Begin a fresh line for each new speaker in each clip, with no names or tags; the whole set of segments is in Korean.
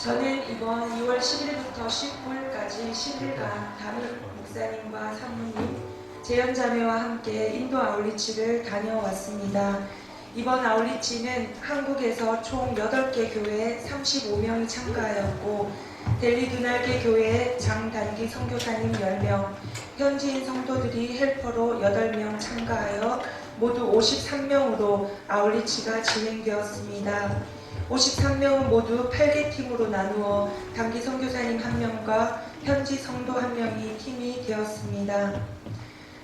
저는 이번 2월 10일부터 19일까지 10일간 담임 목사님과 사모님, 재연자매와 함께 인도 아울리치를 다녀왔습니다. 이번 아울리치는 한국에서 총 8개 교회 35명이 참가하였고, 델리 두날개 교회 장단기 선교사님 10명, 현지인 성도들이 헬퍼로 8명 참가하여 모두 53명으로 아울리치가 진행되었습니다. 53명은 모두 8개 팀으로 나누어 단기 선교사님 1명과 현지 성도 1명이 팀이 되었습니다.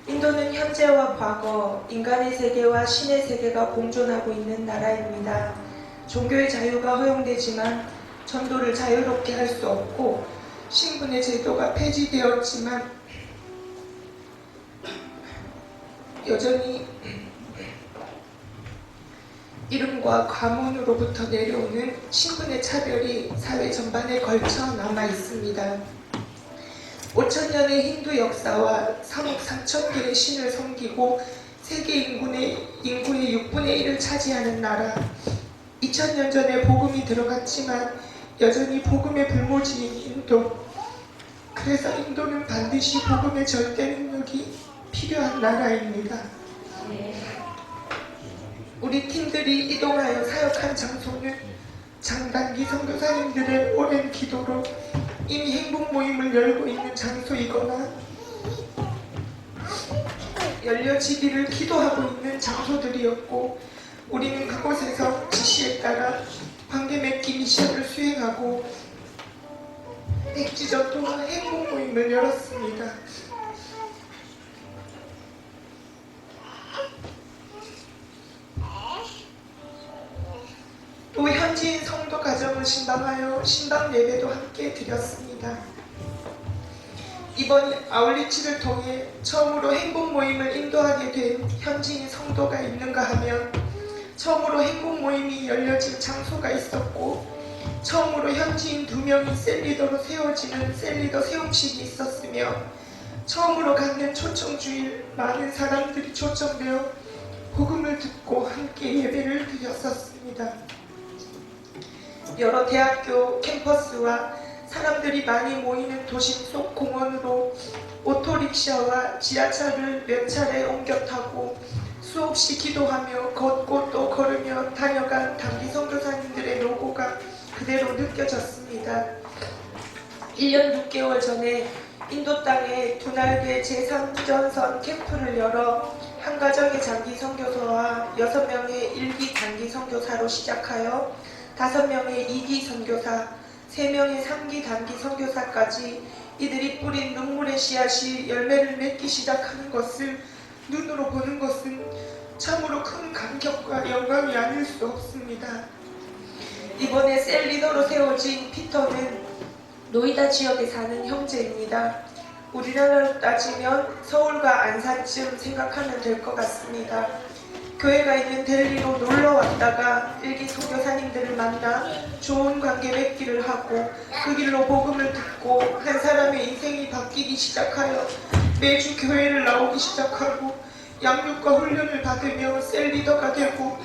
인도는 현재와 과거, 인간의 세계와 신의 세계가 공존하고 있는 나라입니다. 종교의 자유가 허용되지만 전도를 자유롭게 할 수 없고, 신분의 제도가 폐지되었지만 여전히 이름과 가문으로부터 내려오는 신분의 차별이 사회 전반에 걸쳐 남아 있습니다. 5천년의 힌두 역사와 3억 3천 개의 신을 섬기고 세계 인구의 6분의 1을 차지하는 나라. 2000년 전에 복음이 들어갔지만 여전히 복음의 불모지인 인도. 그래서 인도는 반드시 복음의 절대 능력이 필요한 나라입니다. 우리 팀들이 이동하여 사역한 장소는 장단기 선교사님들의 오랜 기도로 이미 행복 모임을 열고 있는 장소이거나 열려지기를 기도하고 있는 장소들이었고, 우리는 그곳에서 지시에 따라 관계 맺기 미션을 수행하고 백지전 동안 행복 모임을 열었습니다. 또 현지인 성도 가정을 신방하여 신방 예배도 함께 드렸습니다. 이번 아울리치를 통해 처음으로 행복 모임을 인도하게 된 현지인 성도가 있는가 하면, 처음으로 행복 모임이 열려진 장소가 있었고, 처음으로 현지인 2명이 셀리더로 세워지는 셀리더 세움식이 있었으며, 처음으로 갖는 초청주일 많은 사람들이 초청되어 복음을 듣고 함께 예배를 드렸었습니다. 여러 대학교 캠퍼스와 사람들이 많이 모이는 도심 속 공원으로 오토릭샤와 지하철을 몇 차례 옮겨 타고 수없이 기도하며 걷고 또 걸으며 다녀간 단기 선교사님들의 노고가 그대로 느껴졌습니다. 1년 6개월 전에 인도 땅에 두날개 제3전선 캠프를 열어 한 가정의 장기 선교사와 6명의 1기 단기 선교사로 시작하여 5명의 2기 선교사, 3명의 3기 단기 선교사까지 이들이 뿌린 눈물의 씨앗이 열매를 맺기 시작하는 것을 눈으로 보는 것은 참으로 큰 감격과 영광이 아닐 수 없습니다. 이번에 셀 리더로 세워진 피터는 노이다 지역에 사는 형제입니다. 우리나라로 따지면 서울과 안산쯤 생각하면 될 것 같습니다. 교회가 있는 델리로 놀러 왔다가 일기 선교사님들을 만나 좋은 관계 맺기를 하고 그 길로 복음을 듣고 한 사람의 인생이 바뀌기 시작하여 매주 교회를 나오기 시작하고 양육과 훈련을 받으며 셀리더가 되고,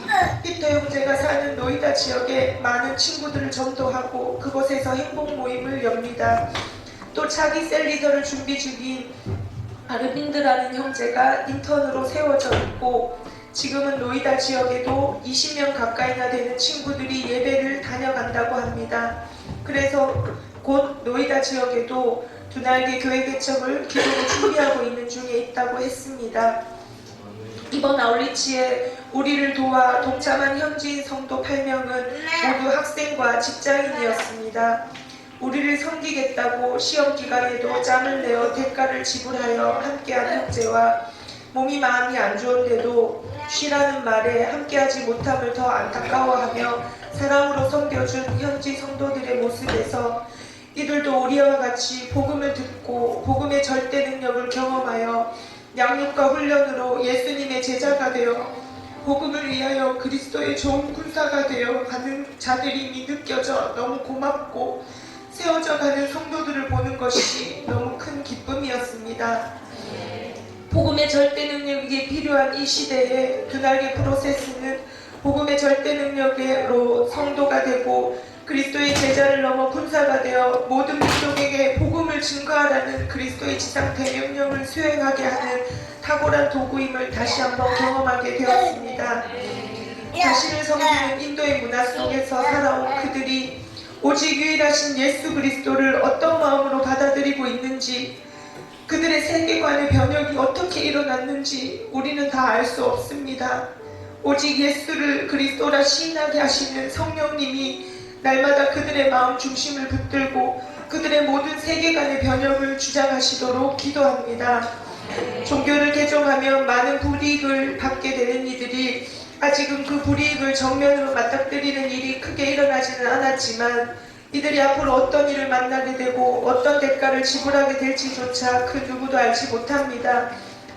피터 형제가 사는 노이다 지역에 많은 친구들을 전도하고 그곳에서 행복 모임을 엽니다. 또 차기 셀리더를 준비 중인 아르빈드라는 형제가 인턴으로 세워져 있고, 지금은 노이다 지역에도 20명 가까이나 되는 친구들이 예배를 다녀간다고 합니다. 그래서 곧 노이다 지역에도 두날개 교회 개척을 기도로 준비하고 있는 중에 있다고 했습니다. 이번 아울리치에 우리를 도와 동참한 현지인 성도 8명은 모두 학생과 직장인이었습니다. 우리를 섬기겠다고 시험 기간에도 짬을 내어 대가를 지불하여 함께한 형제와 몸이 마음이 안 좋은데도 쉬라는 말에 함께하지 못함을 더 안타까워하며 사랑으로 섬겨준 현지 성도들의 모습에서 이들도 우리와 같이 복음을 듣고 복음의 절대 능력을 경험하여 양육과 훈련으로 예수님의 제자가 되어 복음을 위하여 그리스도의 좋은 군사가 되어 가는 자들임이 느껴져 너무 고맙고, 세워져 가는 성도들을 보는 것이 너무 큰 기쁨이었습니다. 복음의 절대 능력이 필요한 이 시대에 두날개 프로세스는 복음의 절대 능력으로 성도가 되고 그리스도의 제자를 넘어 군사가 되어 모든 민족에게 복음을 증거하라는 그리스도의 지상 대명령을 수행하게 하는 탁월한 도구임을 다시 한번 경험하게 되었습니다. 자신을 섬기는 인도의 문화 속에서 살아온 그들이 오직 유일하신 예수 그리스도를 어떤 마음으로 받아들이고 있는지, 그들의 세계관의 변혁이 어떻게 일어났는지 우리는 다 알 수 없습니다. 오직 예수를 그리스도라 시인하게 하시는 성령님이 날마다 그들의 마음 중심을 붙들고 그들의 모든 세계관의 변혁을 주장하시도록 기도합니다. 종교를 개종하면 많은 불이익을 받게 되는 이들이 아직은 그 불이익을 정면으로 맞닥뜨리는 일이 크게 일어나지는 않았지만, 이들이 앞으로 어떤 일을 만나게 되고 어떤 대가를 지불하게 될지조차 그 누구도 알지 못합니다.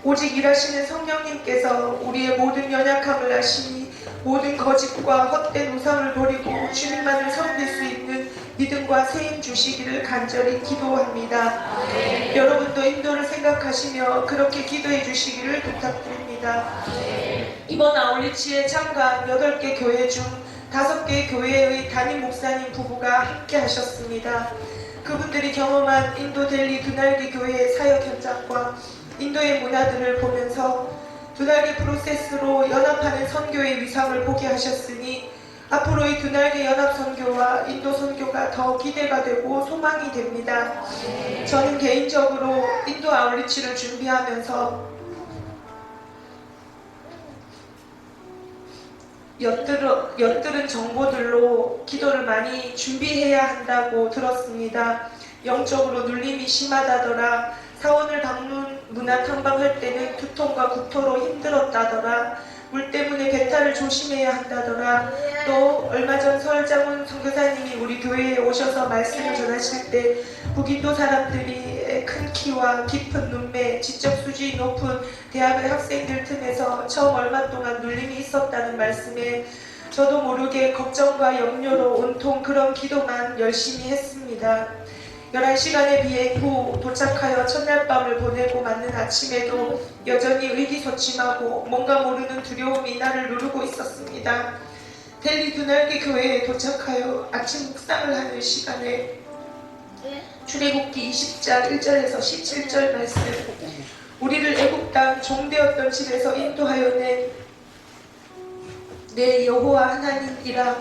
오직 일하시는 성령님께서 우리의 모든 연약함을 아시니 모든 거짓과 헛된 우상을 버리고 주님만을 섬길 수 있는 믿음과 세임 주시기를 간절히 기도합니다. 여러분도 인도를 생각하시며 그렇게 기도해 주시기를 부탁드립니다. 이번 아울리치에 참가한 8개 교회 중 5개 교회의 담임 목사님 부부가 함께 하셨습니다. 그분들이 경험한 인도 델리 두날기 교회의 사역 현장과 인도의 문화들을 보면서 두날기 프로세스로 연합하는 선교의 위상을 보게 하셨으니 앞으로의 두날기 연합 선교와 인도 선교가 더 기대가 되고 소망이 됩니다. 저는 개인적으로 인도 아울리치를 준비하면서 엿들은 정보들로 기도를 많이 준비해야 한다고 들었습니다. 영적으로 눌림이 심하다더라, 사원을 방문 문화 탐방할 때는 두통과 구토로 힘들었다더라, 물 때문에 배탈을 조심해야 한다더라, 또 얼마 전 서울장훈 선교사님이 우리 교회에 오셔서 말씀을 전하실 때 북인도 사람들이 큰 키와 깊은 눈매, 지적 수준이 높은 대학의 학생들 틈에서 처음 얼마 동안 눌림이 있었다는 말씀에 저도 모르게 걱정과 염려로 온통 그런 기도만 열심히 했습니다. 11시간의 비행 후 도착하여 첫날 밤을 보내고 맞는 아침에도 여전히 의기소침하고 뭔가 모르는 두려움이 나를 누르고 있었습니다. 델리 두날기 교회에 도착하여 아침 묵상을 하는 시간에 출애굽기 20장 1절에서 17절 말씀, 우리를 애굽 땅 종되었던 집에서 인도하여 내 여호와 하나님이라.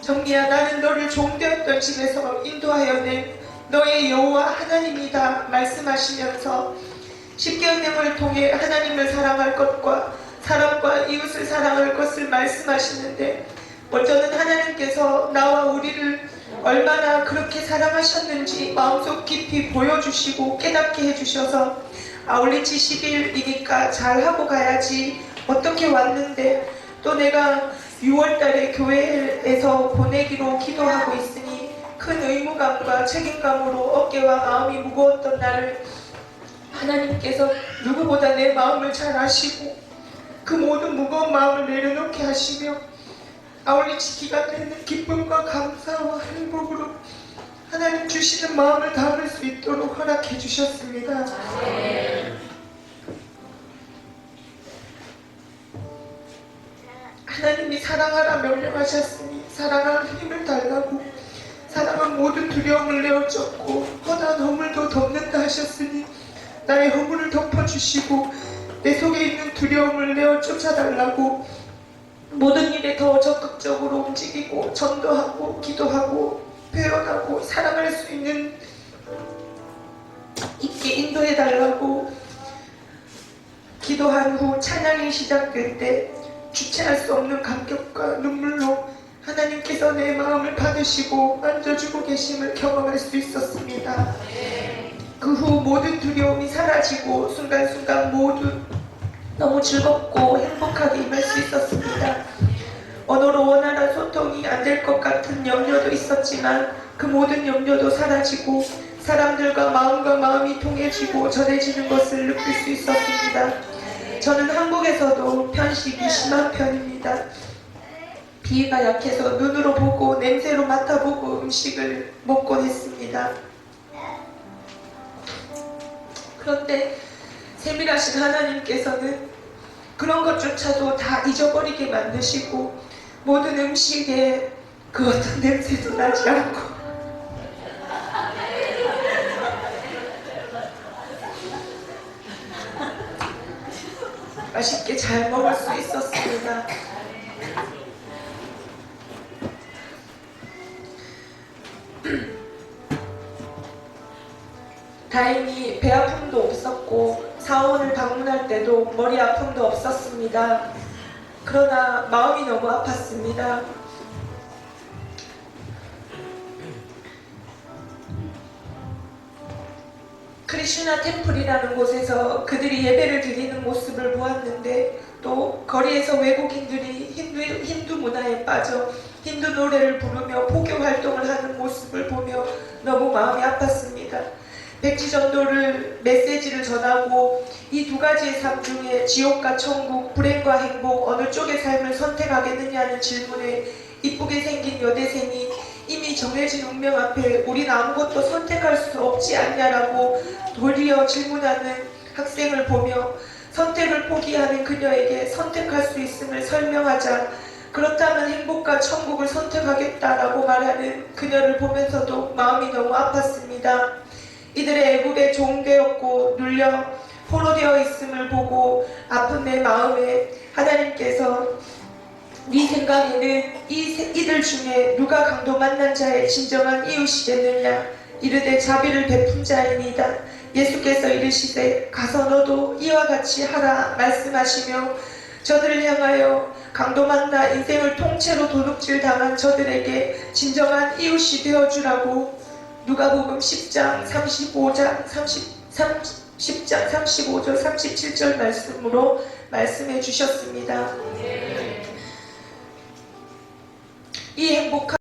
정리야, 나는 너를 종되었던 집에서 인도하여 낸 너의 여호와 하나님이다 말씀하시면서 십계명을 통해 하나님을 사랑할 것과 사람과 이웃을 사랑할 것을 말씀하시는데, 먼저는 하나님께서 나와 우리를 얼마나 그렇게 사랑하셨는지 마음속 깊이 보여주시고 깨닫게 해주셔서 아울리치 10일이니까 잘하고 가야지, 어떻게 왔는데 또 내가 6월달에 교회에서 보내기로 기도하고 있으니 큰 의무감과 책임감으로 어깨와 마음이 무거웠던 나를 하나님께서 누구보다 내 마음을 잘 아시고 그 모든 무거운 마음을 내려놓게 하시며 아울리치기가 되는 기쁨과 감사와 행복으로 하나님 주시는 마음을 담을 수 있도록 허락해 주셨습니다. 하나님이 사랑하라 명령하셨으니 사랑할 힘을 달라고, 사랑은 모든 두려움을 내어쫓고 허다한 허물도 덮는다 하셨으니 나의 허물을 덮어주시고 내 속에 있는 두려움을 내어 쫓아달라고, 모든 일에 더 적극적으로 움직이고 전도하고 기도하고 표현하고 사랑할 수 있는 있게 인도해달라고 기도한 후 찬양이 시작될 때 주체할 수 없는 감격과 눈물로 하나님께서 내 마음을 받으시고 만져주고 계심을 경험할 수 있었습니다. 그 후 모든 두려움이 사라지고 순간순간 모두 너무 즐겁고 행복하게 임할 수 있었습니다. 언어로 원활한 소통이 안 될 것 같은 염려도 있었지만 그 모든 염려도 사라지고 사람들과 마음과 마음이 통해지고 전해지는 것을 느낄 수 있었습니다. 저는 한국에서도 편식이 심한 편입니다. 비위가 약해서 눈으로 보고 냄새로 맡아보고 음식을 먹곤 했습니다. 그런데 세밀하신 하나님께서는 그런 것조차도 다 잊어버리게 만드시고 모든 음식에 그 어떤 냄새도 나지 않고 맛있게 잘 먹을 수 있었습니다. 다행히 배 아픔도 없었고 사원을 방문할 때도 머리 아픔도 없었습니다. 그러나 마음이 너무 아팠습니다. 크리슈나 템플이라는 곳에서 그들이 예배를 드리는 모습을 보았는데 또 거리에서 외국인들이 힌두 문화에 빠져 힌두 노래를 부르며 포교 활동을 하는 모습을 보며 너무 마음이 아팠습니다. 백지전도를 메시지를 전하고 이 두 가지의 삶 중에 지옥과 천국, 불행과 행복 어느 쪽의 삶을 선택하겠느냐는 질문에 이쁘게 생긴 여대생이 이미 정해진 운명 앞에 우린 아무것도 선택할 수 없지 않냐라고 도리어 질문하는 학생을 보며 선택을 포기하는 그녀에게 선택할 수 있음을 설명하자 그렇다면 행복과 천국을 선택하겠다라고 말하는 그녀를 보면서도 마음이 너무 아팠습니다. 이들의 애국에 종되었고 눌려 포로되어 있음을 보고 아픈 내 마음에 하나님께서 네 생각에는 이들 중에 누가 강도 만난 자의 진정한 이웃이겠느냐 이르되 자비를 베푼 자이니이다. 예수께서 이르시되 가서 너도 이와 같이 하라 말씀하시며 저들을 향하여 강도 만나 인생을 통째로 도둑질 당한 저들에게 진정한 이웃이 되어주라고 누가복음 10장 35절 37절 말씀으로 말씀해 주셨습니다. 이 행복한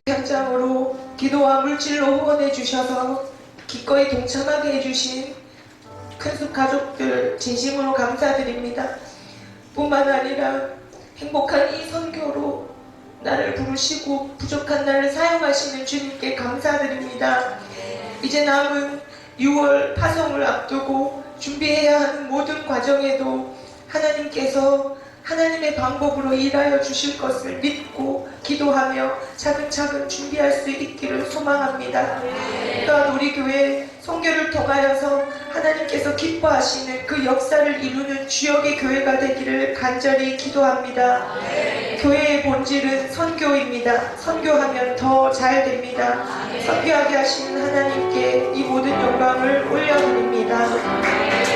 현장으로 기도와 물질로 후원해 주셔서 기꺼이 동참하게 해주신 큰숲 가족들 진심으로 감사드립니다. 뿐만 아니라 행복한 이 선교로 나를 부르시고 부족한 나를 사용하시는 주님께 감사드립니다. 이제 남은 6월 파송을 앞두고 준비해야 하는 모든 과정에도 하나님께서 하나님의 방법으로 일하여 주실 것을 믿고 기도하며 차근차근 준비할 수 있기를 소망합니다. 또한 우리 교회 선교를 통하여서 하나님께서 기뻐하시는 그 역사를 이루는 주역의 교회가 되기를 간절히 기도합니다. 교회의 본질은 선교입니다. 선교하면 더 잘 됩니다. 선교하게 하시는 하나님께 이 모든 영광을 올려드립니다.